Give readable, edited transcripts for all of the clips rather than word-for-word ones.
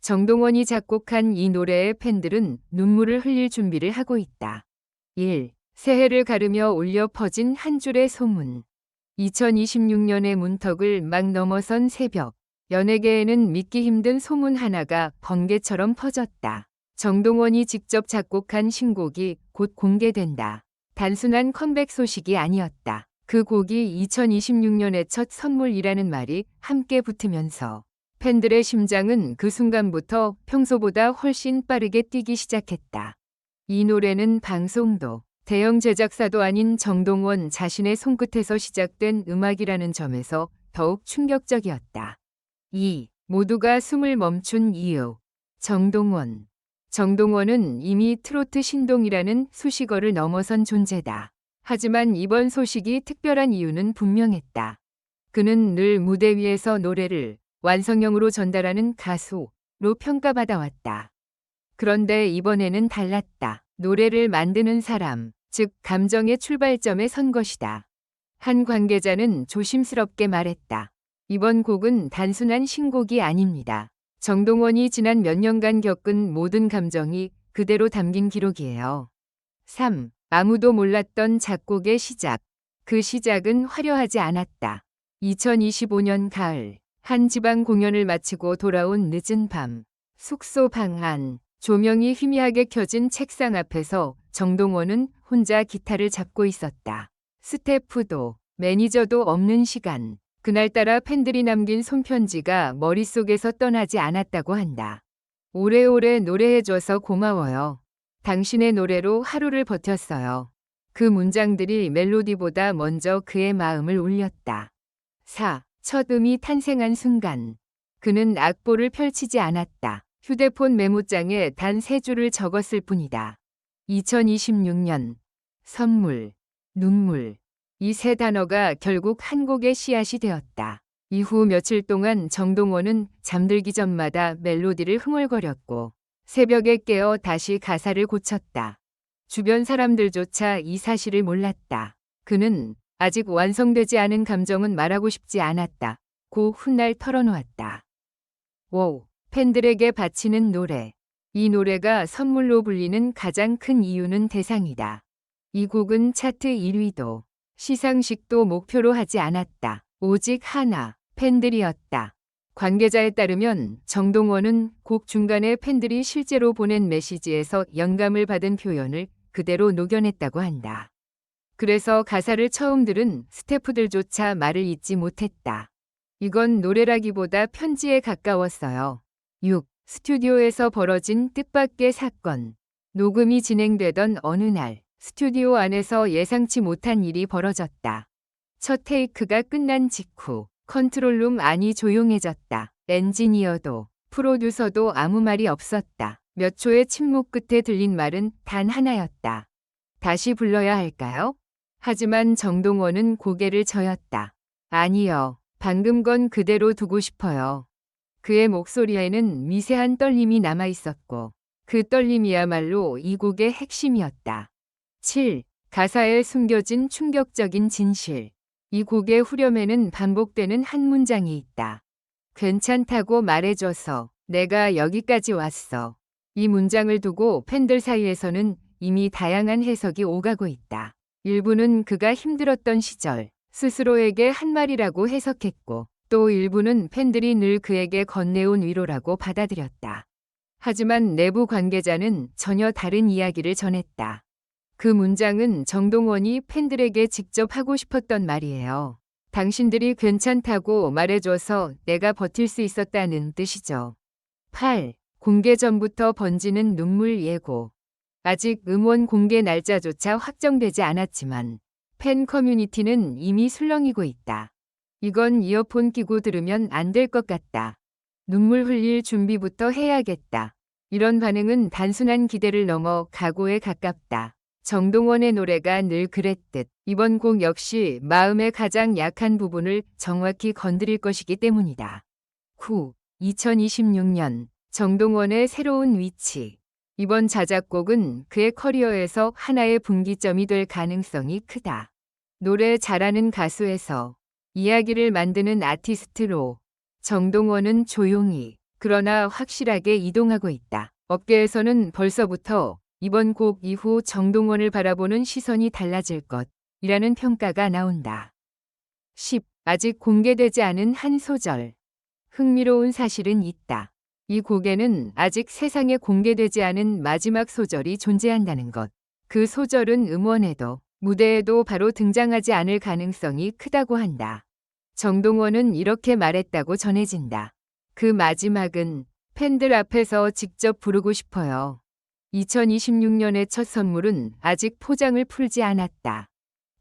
정동원이 작곡한 이 노래의 팬들은 눈물을 흘릴 준비를 하고 있다. 1. 새해를 가르며 울려 퍼진 한 줄의 소문. 2026년의 문턱을 막 넘어선 새벽. 연예계에는 믿기 힘든 소문 하나가 번개처럼 퍼졌다. 정동원이 직접 작곡한 신곡이 곧 공개된다. 단순한 컴백 소식이 아니었다. 그 곡이 2026년의 첫 선물이라는 말이 함께 붙으면서 팬들의 심장은 그 순간부터 평소보다 훨씬 빠르게 뛰기 시작했다. 이 노래는 방송도, 대형 제작사도 아닌 정동원 자신의 손끝에서 시작된 음악이라는 점에서 더욱 충격적이었다. 2. 모두가 숨을 멈춘 이유. 정동원은 이미 트로트 신동이라는 수식어를 넘어선 존재다. 하지만 이번 소식이 특별한 이유는 분명했다. 그는 늘 무대 위에서 노래를 완성형으로 전달하는 가수로 평가받아왔다. 그런데 이번에는 달랐다. 노래를 만드는 사람, 즉 감정의 출발점에 선 것이다. 한 관계자는 조심스럽게 말했다. 이번 곡은 단순한 신곡이 아닙니다. 정동원이 지난 몇 년간 겪은 모든 감정이 그대로 담긴 기록이에요. 3. 아무도 몰랐던 작곡의 시작. 그 시작은 화려하지 않았다. 2025년 가을, 한 지방 공연을 마치고 돌아온 늦은 밤, 숙소 방 안, 조명이 희미하게 켜진 책상 앞에서 정동원은 혼자 기타를 잡고 있었다. 스태프도, 매니저도 없는 시간. 그날따라 팬들이 남긴 손편지가 머릿속에서 떠나지 않았다고 한다. 오래오래 노래해줘서 고마워요. 당신의 노래로 하루를 버텼어요. 그 문장들이 멜로디보다 먼저 그의 마음을 울렸다. 4. 첫 음이 탄생한 순간. 그는 악보를 펼치지 않았다. 휴대폰 메모장에 단 3줄을 적었을 뿐이다. 2026년, 선물, 눈물. 이 3단어가 결국 한 곡의 씨앗이 되었다. 이후 며칠 동안 정동원은 잠들기 전마다 멜로디를 흥얼거렸고 새벽에 깨어 다시 가사를 고쳤다. 주변 사람들조차 이 사실을 몰랐다. 그는 아직 완성되지 않은 감정은 말하고 싶지 않았다. 고 훗날 털어놓았다. 5. 팬들에게 바치는 노래. 이 노래가 선물로 불리는 가장 큰 이유는 대상이다. 이 곡은 차트 1위도 시상식도 목표로 하지 않았다. 오직 하나, 팬들이었다. 관계자에 따르면 정동원은 곡 중간에 팬들이 실제로 보낸 메시지에서 영감을 받은 표현을 그대로 녹여냈다고 한다. 그래서 가사를 처음 들은 스태프들조차 말을 잇지 못했다. 이건 노래라기보다 편지에 가까웠어요. 6. 스튜디오에서 벌어진 뜻밖의 사건. 녹음이 진행되던 어느 날, 스튜디오 안에서 예상치 못한 일이 벌어졌다. 첫 테이크가 끝난 직후 컨트롤룸 안이 조용해졌다. 엔지니어도 프로듀서도 아무 말이 없었다. 몇 초의 침묵 끝에 들린 말은 단 하나였다. 다시 불러야 할까요? 하지만 정동원은 고개를 저었다. 아니요. 방금 건 그대로 두고 싶어요. 그의 목소리에는 미세한 떨림이 남아 있었고 그 떨림이야말로 이 곡의 핵심이었다. 7. 가사에 숨겨진 충격적인 진실. 이 곡의 후렴에는 반복되는 한 문장이 있다. 괜찮다고 말해줘서 내가 여기까지 왔어. 이 문장을 두고 팬들 사이에서는 이미 다양한 해석이 오가고 있다. 일부는 그가 힘들었던 시절, 스스로에게 한 말이라고 해석했고, 또 일부는 팬들이 늘 그에게 건네온 위로라고 받아들였다. 하지만 내부 관계자는 전혀 다른 이야기를 전했다. 그 문장은 정동원이 팬들에게 직접 하고 싶었던 말이에요. 당신들이 괜찮다고 말해줘서 내가 버틸 수 있었다는 뜻이죠. 8. 공개 전부터 번지는 눈물 예고. 아직 음원 공개 날짜조차 확정되지 않았지만 팬 커뮤니티는 이미 술렁이고 있다. 이건 이어폰 끼고 들으면 안 될 것 같다. 눈물 흘릴 준비부터 해야겠다. 이런 반응은 단순한 기대를 넘어 각오에 가깝다. 정동원의 노래가 늘 그랬듯 이번 곡 역시 마음의 가장 약한 부분을 정확히 건드릴 것이기 때문이다. 9. 2026년 정동원의 새로운 위치. 이번 자작곡은 그의 커리어에서 하나의 분기점이 될 가능성이 크다. 노래 잘하는 가수에서 이야기를 만드는 아티스트로 정동원은 조용히 그러나 확실하게 이동하고 있다. 업계에서는 벌써부터 이번 곡 이후 정동원을 바라보는 시선이 달라질 것이라는 평가가 나온다. 10. 아직 공개되지 않은 한 소절. 흥미로운 사실은 있다. 이 곡에는 아직 세상에 공개되지 않은 마지막 소절이 존재한다는 것. 그 소절은 음원에도 무대에도 바로 등장하지 않을 가능성이 크다고 한다. 정동원은 이렇게 말했다고 전해진다. 그 마지막은 팬들 앞에서 직접 부르고 싶어요. 2026년의 첫 선물은 아직 포장을 풀지 않았다.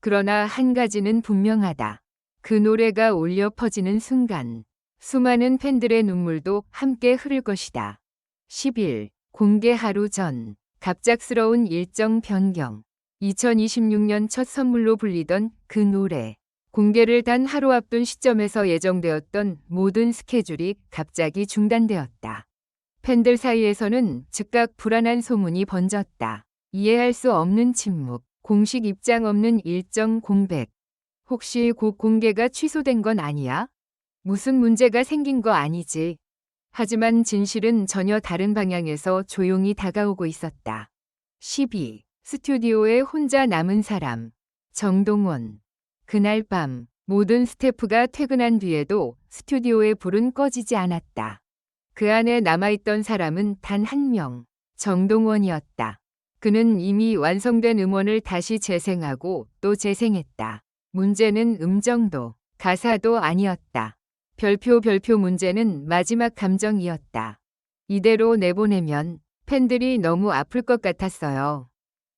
그러나 한 가지는 분명하다. 그 노래가 울려 퍼지는 순간 수많은 팬들의 눈물도 함께 흐를 것이다. 10일 공개 하루 전 갑작스러운 일정 변경. 2026년 첫 선물로 불리던 그 노래. 공개를 단 하루 앞둔 시점에서 예정되었던 모든 스케줄이 갑자기 중단되었다. 팬들 사이에서는 즉각 불안한 소문이 번졌다. 이해할 수 없는 침묵, 공식 입장 없는 일정 공백. 혹시 곡 공개가 취소된 건 아니야? 무슨 문제가 생긴 거 아니지? 하지만 진실은 전혀 다른 방향에서 조용히 다가오고 있었다. 12. 스튜디오에 혼자 남은 사람. 정동원. 그날 밤 모든 스태프가 퇴근한 뒤에도 스튜디오의 불은 꺼지지 않았다. 그 안에 남아있던 사람은 단 한 명, 정동원이었다. 그는 이미 완성된 음원을 다시 재생하고 또 재생했다. 문제는 음정도, 가사도 아니었다. 별표 문제는 마지막 감정이었다. 이대로 내보내면 팬들이 너무 아플 것 같았어요.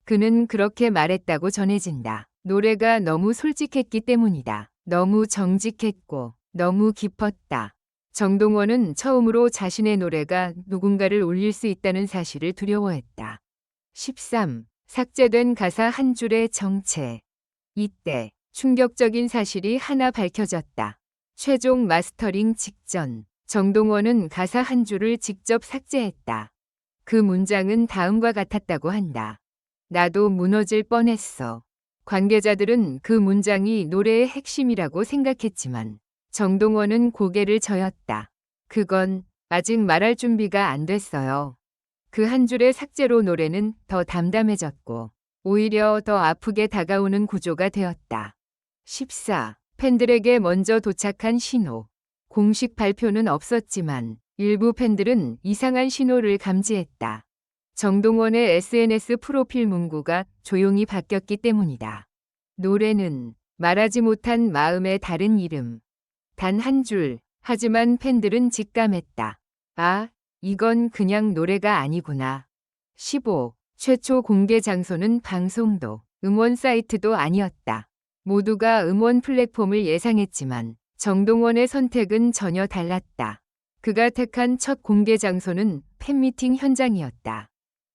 그는 그렇게 말했다고 전해진다. 노래가 너무 솔직했기 때문이다. 너무 정직했고 너무 깊었다. 정동원은 처음으로 자신의 노래가 누군가를 울릴 수 있다는 사실을 두려워했다. 13. 삭제된 가사 한 줄의 정체. 이때 충격적인 사실이 하나 밝혀졌다. 최종 마스터링 직전 정동원은 가사 한 줄을 직접 삭제했다. 그 문장은 다음과 같았다고 한다. 나도 무너질 뻔했어. 관계자들은 그 문장이 노래의 핵심이라고 생각했지만 정동원은 고개를 저었다. 그건 아직 말할 준비가 안 됐어요. 그 한 줄의 삭제로 노래는 더 담담해졌고 오히려 더 아프게 다가오는 구조가 되었다. 14. 팬들에게 먼저 도착한 신호. 공식 발표는 없었지만 일부 팬들은 이상한 신호를 감지했다. 정동원의 SNS 프로필 문구가 조용히 바뀌었기 때문이다. 노래는 말하지 못한 마음의 다른 이름. 단 한 줄. 하지만 팬들은 직감했다. 아, 이건 그냥 노래가 아니구나. 15. 최초 공개 장소는 방송도, 음원 사이트도 아니었다. 모두가 음원 플랫폼을 예상했지만 정동원의 선택은 전혀 달랐다. 그가 택한 첫 공개 장소는 팬미팅 현장이었다.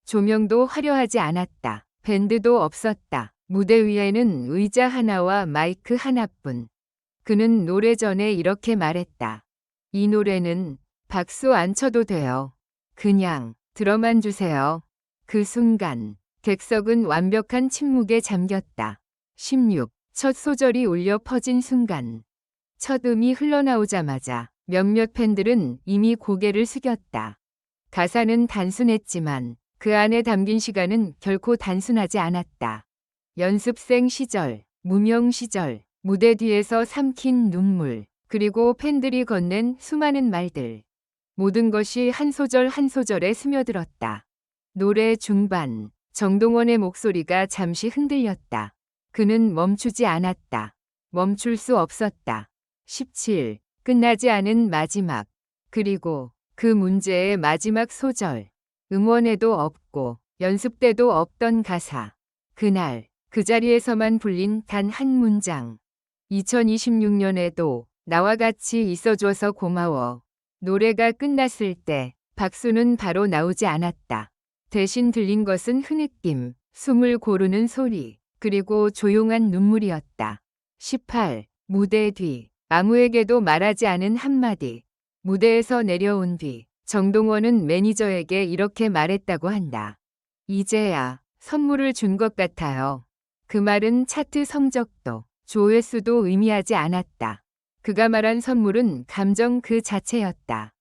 조명도 화려하지 않았다. 밴드도 없었다. 무대 위에는 의자 하나와 마이크 하나뿐. 그는 노래 전에 이렇게 말했다. 이 노래는 박수 안 쳐도 돼요. 그냥 들어만 주세요. 그 순간 객석은 완벽한 침묵에 잠겼다. 16. 첫 소절이 울려 퍼진 순간. 첫 음이 흘러나오자마자 몇몇 팬들은 이미 고개를 숙였다. 가사는 단순했지만 그 안에 담긴 시간은 결코 단순하지 않았다. 연습생 시절, 무명 시절, 무대 뒤에서 삼킨 눈물, 그리고 팬들이 건넨 수많은 말들. 모든 것이 한 소절 한 소절에 스며들었다. 노래 중반, 정동원의 목소리가 잠시 흔들렸다. 그는 멈추지 않았다. 멈출 수 없었다. 17. 끝나지 않은 마지막. 그리고 그 문제의 마지막 소절. 음원에도 없고 연습 때도 없던 가사. 그날 그 자리에서만 불린 단 한 문장. 2026년에도 나와 같이 있어줘서 고마워. 노래가 끝났을 때 박수는 바로 나오지 않았다. 대신 들린 것은 흐느낌, 숨을 고르는 소리, 그리고 조용한 눈물이었다. 18. 무대 뒤. 아무에게도 말하지 않은 한마디. 무대에서 내려온 뒤 정동원은 매니저에게 이렇게 말했다고 한다. 이제야 선물을 준 것 같아요. 그 말은 차트 성적도 조회수도 의미하지 않았다. 그가 말한 선물은 감정 그 자체였다.